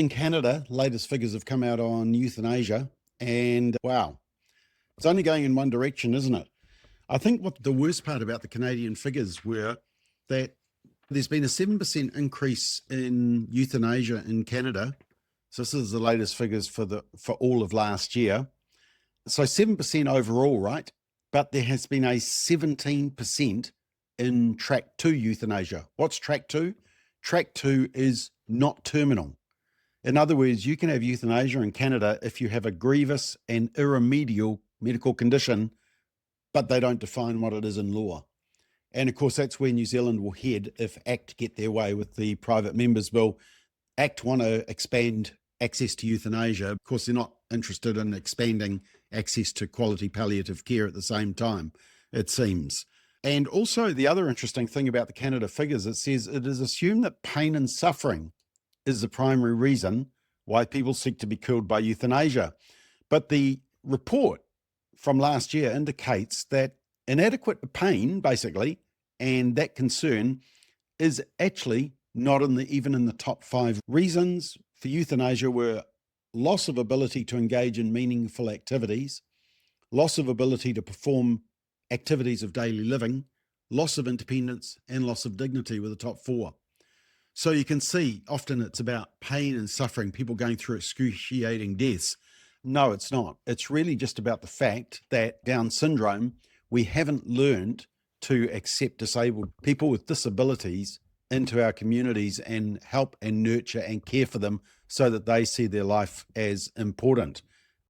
In Canada, latest figures have come out on euthanasia, and wow, it's only going in one direction, isn't it? I think what the worst part about the Canadian figures were that there's been a 7% increase in euthanasia in Canada. So this is the latest figures for all of last year. So 7% overall, right? But there has been a 17% in track 2 euthanasia. What's track 2? Track 2 is not terminal. In other words, you can have euthanasia in Canada if you have a grievous and irremediable medical condition, but they don't define what it is in law. And of course, that's where New Zealand will head if ACT get their way with the private members bill. ACT want to expand access to euthanasia. Of course, they're not interested in expanding access to quality palliative care at the same time, it seems. And also the other interesting thing about the Canada figures, it says it is assumed that pain and suffering is the primary reason why people seek to be killed by euthanasia. But the report from last year indicates that inadequate pain, basically, and that concern is actually not even in the top 5 reasons for euthanasia were loss of ability to engage in meaningful activities, loss of ability to perform activities of daily living, loss of independence, and loss of dignity were the top 4. So you can see often it's about pain and suffering, people going through excruciating deaths. No, it's not. It's really just about the fact that Down syndrome, we haven't learned to accept disabled people with disabilities into our communities and help and nurture and care for them so that they see their life as important.